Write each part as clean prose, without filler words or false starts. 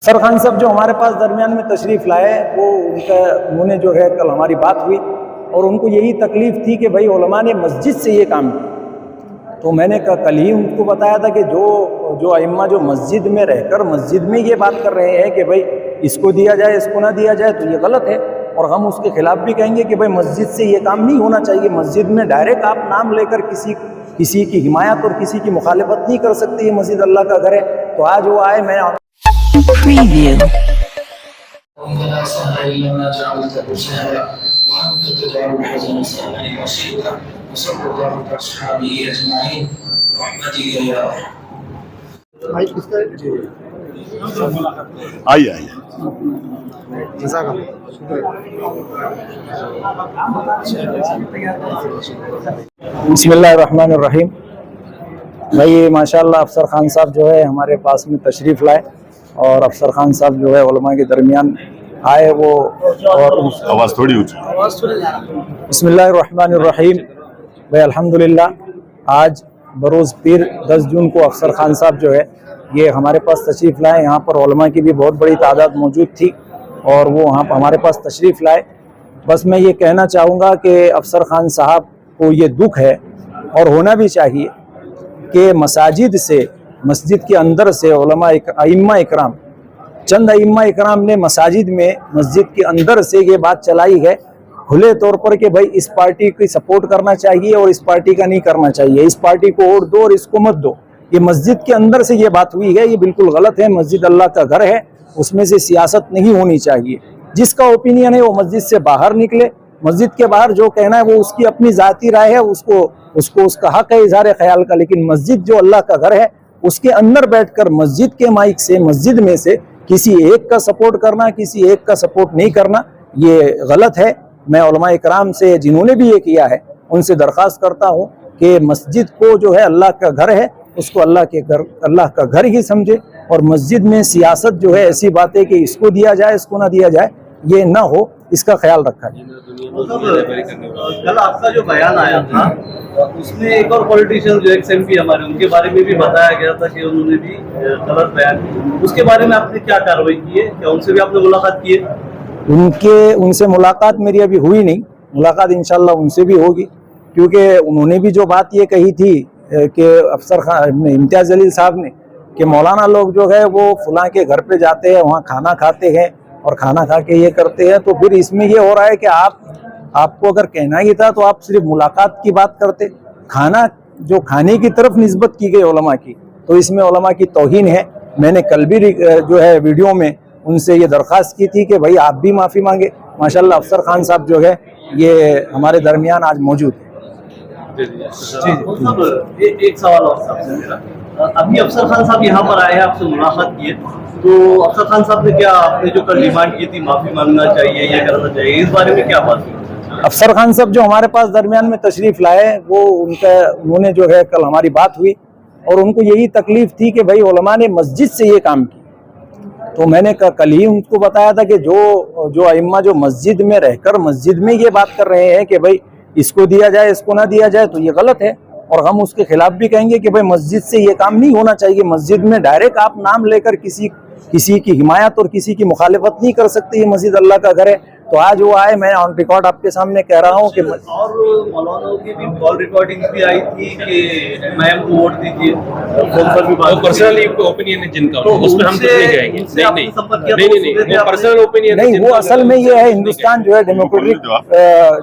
Sir Khan साहब जो हमारे पास दरमियान में तशरीफ़ लाए वो उन्होंने जो है कल हमारी बात हुई और उनको यही तकलीफ़ थी कि भाई उलमा ने मस्जिद से ये काम किया। तो मैंने कल ही उनको बताया था कि जो अइम्मा जो मस्जिद में रहकर मस्जिद में ये बात कर रहे हैं कि भाई इसको दिया जाए इसको ना दिया जाए तो ये गलत है और हम उसके खिलाफ भी कहेंगे कि भाई मस्जिद से ये काम नहीं होना चाहिए। मस्जिद में डायरेक्ट आप नाम लेकर किसी की हिमायत और किसी की मुखालिफत नहीं कर सकते। ये मस्जिद अल्लाह का घर है। तो आज वो आए, मैं Preview. आइए बिस्मिल्लाहिर्रहमानिर्रहीम। भाई माशाअल्लाह अफसर खान साहब जो है हमारे पास में तशरीफ़ लाए और अफसर खान साहब जो है उलमा के दरमियान आए वो और आवाज़ थोड़ी ऊँची। बिस्मिल्लाहिर्रहमानिर्रहीम। भाई अल्हम्दुलिल्लाह आज बरोज़ पीर 10 जून को अफसर खान साहब जो है ये हमारे पास तशरीफ़ लाए। यहाँ पर उलमा की भी बहुत बड़ी तादाद मौजूद थी और वो वहाँ पर हमारे पास तशरीफ़ लाए। बस मैं ये कहना चाहूँगा कि अफसर खान साहब को ये दुख है और होना भी चाहिए कि मस्जिद के अंदर से उलमा अइम्मा इकराम, चंद अइम्मा इकराम ने मस्जिद के अंदर से ये बात चलाई है खुले तौर पर कि भाई इस पार्टी की सपोर्ट करना चाहिए और इस पार्टी का नहीं करना चाहिए, इस पार्टी को वोट दो और इसको मत दो। ये मस्जिद के अंदर से ये बात हुई है, ये बिल्कुल गलत है। मस्जिद अल्लाह का घर है, उसमें से सियासत नहीं होनी चाहिए। जिसका ओपिनियन है वो मस्जिद से बाहर निकले। मस्जिद के बाहर जो कहना है वो उसकी अपनी जाती राय है, उसको उसका हक है इजहार ख्याल का। लेकिन मस्जिद जो अल्लाह का घर है उसके अंदर बैठकर मस्जिद के माइक से मस्जिद में से किसी एक का सपोर्ट करना, किसी एक का सपोर्ट नहीं करना, ये गलत है। मैं उलमा इकराम से जिन्होंने भी ये किया है उनसे दरख्वास्त करता हूँ कि मस्जिद को जो है अल्लाह का घर है, उसको अल्लाह का घर ही समझे और मस्जिद में सियासत जो है ऐसी बातें कि इसको दिया जाए इसको ना दिया जाए ये ना हो, इसका ख्याल रखा जाए। कल आपका जो बयान आया था उसमें एक और पॉलिटिशियन जो एक्स एमपी हमारे उनके बारे में भी बताया गया था कि उन्होंने भी गलत बयान किया। उसके बारे में आपने क्या कार्रवाई की है? क्या उनसे भी आपने मुलाकात की है? उनसे मुलाकात मेरी अभी हुई नहीं। मुलाकात इंशाल्लाह उनसे भी होगी क्योंकि उन्होंने भी जो बात ये कही थी कि अफसर खान इम्तियाज़ जलील साहब ने कि मौलाना लोग जो है वो फलां के घर पे जाते हैं, वहाँ खाना खाते हैं और खाना खा के ये करते हैं। तो फिर इसमें ये हो रहा है कि आपको अगर कहना ही था तो आप सिर्फ मुलाकात की बात करते। जो खाने की तरफ निस्बत की गई उलमा की, तो इसमें उलमा की तौहीन है। मैंने कल भी जो है वीडियो में उनसे ये दरख्वास्त की थी कि भाई आप भी माफ़ी मांगे। माशाल्लाह अफसर खान साहब जो है ये हमारे दरमियान आज मौजूद है। एक सवाल और साहब मेरा, अभी अफसर खान साहब यहाँ पर आए हैं, आपसे मुलाकात की है, तो अफसर खान साहब ने क्या आपने जो कल डिमांड की थी माफी मांगना चाहिए या करना चाहिए, इस बारे में क्या बात हुई? अफसर खान साहब जो हमारे पास दरमियान में तशरीफ़ लाए वो उन्होंने जो है कल हमारी बात हुई और उनको यही तकलीफ़ थी कि भाई उलमा ने मस्जिद से ये काम किया। तो मैंने कल ही उनको बताया था कि जो अइम्मा जो मस्जिद में रहकर मस्जिद में ये बात कर रहे हैं कि भाई इसको दिया जाए इसको ना दिया जाए तो ये गलत है और हम उसके खिलाफ भी कहेंगे कि भाई मस्जिद से ये काम नहीं होना चाहिए। मस्जिद में डायरेक्ट आप नाम लेकर किसी की हिमायत और किसी की मुखालिफत नहीं कर सकते। ये मस्जिद अल्लाह का घर है। तो आज वो आए, मैं ऑन रिकॉर्ड आपके सामने कह रहा हूँ कि और मौलानाओं की भी कॉल रिकॉर्डिंग भी आई थी कि मैम को वोट दीजिए, फोन पर भी बात, पर्सनली ओपिनियन है जिनका, तो उसमें हम कुछ नहीं जाएंगे। नहीं, वो पर्सनल ओपिनियन नहीं, वो असल में ये है, हिंदुस्तान जो है डेमोक्रेटिक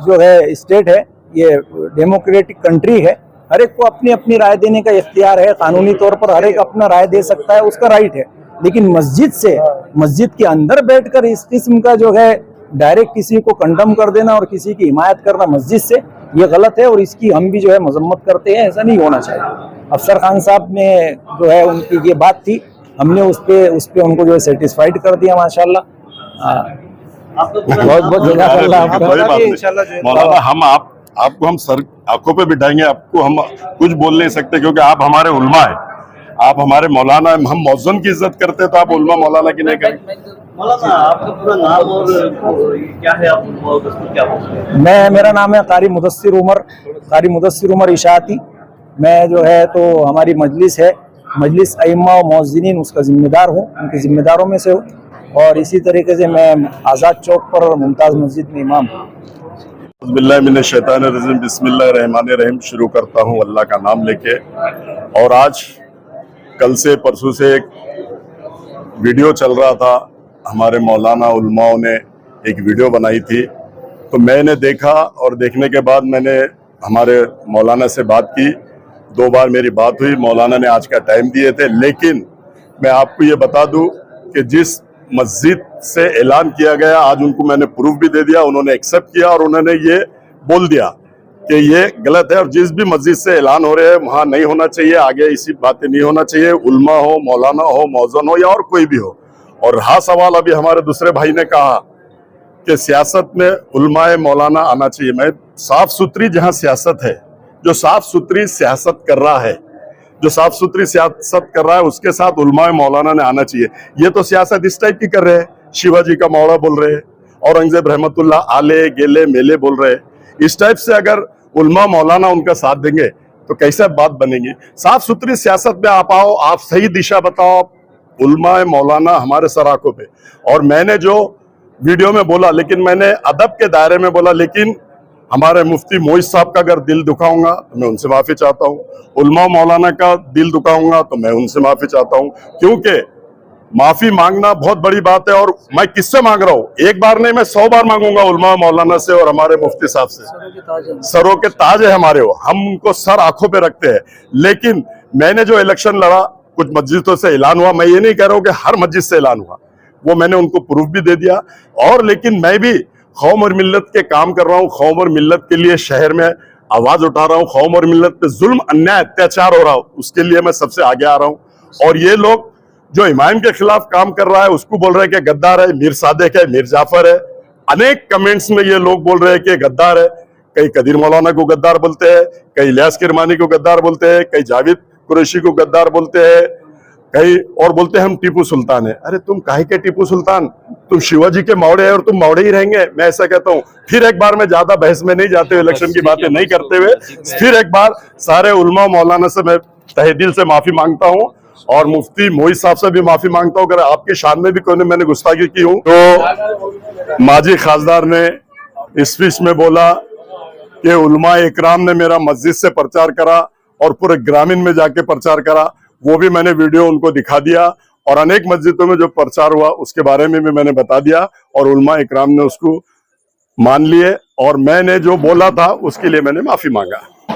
जो है स्टेट है, ये डेमोक्रेटिक कंट्री है। हर एक को अपनी अपनी राय देने का इख्तियार है, कानूनी तौर पर हर एक अपना राय दे सकता है, उसका राइट है। लेकिन मस्जिद के अंदर बैठकर इस किस्म का जो है डायरेक्ट किसी को कंडम कर देना और किसी की हिमायत करना मस्जिद से, ये गलत है और इसकी हम भी जो है मजम्मत करते हैं। ऐसा नहीं होना चाहिए। अफसर खान साहब ने जो है उनकी ये बात थी, हमने उस पे उनको जो है सेटिस्फाइड कर दिया माशाल्लाह। बहुत मौलाना आपको हम सर आंखों पे बिठाएंगे, आपको हम कुछ बोल नहीं सकते क्योंकि आप हमारे उलमा है, आप हमारे मौलाना है। हम मौज़न की इज्जत करते तो आप उलमा मौलाना की नहीं करें। मौलाना आपका पूरा नाम और क्या है, आप क्या बोलते हैं? मेरा नाम है कारी मुदस्सिर उमर इशाअती। मैं जो है तो हमारी मजलिस है मजलिस अइम्मा और मौज़िनीन उसका ज़िम्मेदार हूँ, उनके ज़िम्मेदारों में से हूँ। और इसी तरीके से मैं आज़ाद चौक पर और मुमताज़ मस्जिद में इमाम हूँ। बिस्मिल्लाहिर्रहमानिर्रहीम, बिस्मिल्लाहिर्रहमानिर्रहीम शुरू करता हूँ अल्लाह का नाम लेके। और आज कल से परसों से एक वीडियो चल रहा था, हमारे मौलाना उलमाओं ने एक वीडियो बनाई थी, तो मैंने देखा और देखने के बाद मैंने हमारे मौलाना से बात की। 2 बार मेरी बात हुई, मौलाना ने आज का टाइम दिए थे, लेकिन मैं आपको ये बता दूं कि जिस मस्जिद से ऐलान किया गया, आज उनको मैंने प्रूफ भी दे दिया, उन्होंने एक्सेप्ट किया और उन्होंने ये बोल दिया कि ये गलत है और जिस भी मस्जिद से ऐलान हो रहे हैं वहाँ नहीं होना चाहिए, आगे इसी बातें नहीं होना चाहिए, उल्मा हो, मौलाना हो, मौजन हो या और कोई भी हो। और रहा सवाल, अभी हमारे दूसरे भाई ने कहा कि सियासत में उल्माए मौलाना आना चाहिए। मैं साफ सुथरी जहाँ सियासत है, जो साफ सुथरी सियासत कर रहा है, जो साफ सुथरी सियासत कर रहा है उसके साथ उल्माए मौलाना ने आना चाहिए। ये तो सियासत इस टाइप की कर रहे हैं, शिवाजी का मौला बोल रहे हैं, औरंगजेब रहमतुल्लाह आले गेले मेले बोल रहे हैं। इस टाइप से अगर उल्मा मौलाना उनका साथ देंगे तो कैसे बात बनेगी। साफ सुथरी सियासत में आप आओ, आप सही दिशा बताओ, उल्माए मौलाना हमारे सराखों पे। और मैंने जो वीडियो में बोला, लेकिन मैंने अदब के दायरे में बोला, लेकिन हमारे मुफ्ती मोइज साहब का अगर दिल दुखाऊंगा तो मैं उनसे माफी चाहता हूँ, उल्मा मौलाना का दिल दुखाऊंगा तो मैं उनसे माफी चाहता हूँ, क्योंकि माफी मांगना बहुत बड़ी बात है। और मैं किससे मांग रहा हूँ, एक बार नहीं, मैं 100 बार मांगूंगा उल्मा मौलाना से और हमारे मुफ्ती साहब से। सरों के ताज है हमारे, वो हम उनको सर आंखों पे रखते हैं। लेकिन मैंने जो इलेक्शन लड़ा, कुछ मस्जिदों से ऐलान हुआ, मैं ये नहीं कह रहा हूँ कि हर मस्जिद से ऐलान हुआ, वो मैंने उनको प्रूफ भी दे दिया। और लेकिन मैं भी कौम और मिल्लत के काम कर रहा हूँ, कौम और मिल्लत के लिए शहर में आवाज उठा रहा हूँ, कौम और मिल्लत पे जुल्म अन्याय अत्याचार हो रहा हो उसके लिए मैं सबसे आगे आ रहा हूँ। और ये लोग जो इमाम के खिलाफ काम कर रहा है उसको बोल रहे हैं कि गद्दार है, मीर सादिक है, मीर जाफर है। अनेक कमेंट्स में ये लोग बोल रहे हैं कि गद्दार है। कई कदीर मौलाना को गद्दार बोलते हैं, कई इलियास किरमानी को गद्दार बोलते हैं, कई जावेद कुरैशी को गद्दार बोलते हैं, कई और बोलते हैं हम टीपू सुल्तान है। अरे तुम काहे के टीपू सुल्तान, तुम शिवाजी के मौड़े हैं और तुम मौड़े ही रहेंगे। मैं ऐसा कहता हूँ। फिर एक बार, मैं ज्यादा बहस में नहीं जाते हुए, इलेक्शन की बातें नहीं करते हुए, फिर एक बार सारे उल्मा मौलाना से मैं तहे दिल से माफी मांगता हूँ और मुफ्ती मोइज साहब से भी माफी मांगता हूँ। अगर आपकी शान में भी कोई ने मैंने गुस्ताखी की हूँ तो माजी खासदार ने स्पीच में बोला कि उल्मा इकराम ने मेरा मस्जिद से प्रचार करा और पूरे ग्रामीण में जाके प्रचार करा, वो भी मैंने वीडियो उनको दिखा दिया। और अनेक मस्जिदों में जो प्रचार हुआ उसके बारे में भी मैंने बता दिया और उल्मा इकराम ने उसको मान लिए और मैंने जो बोला था उसके लिए मैंने माफी मांगा।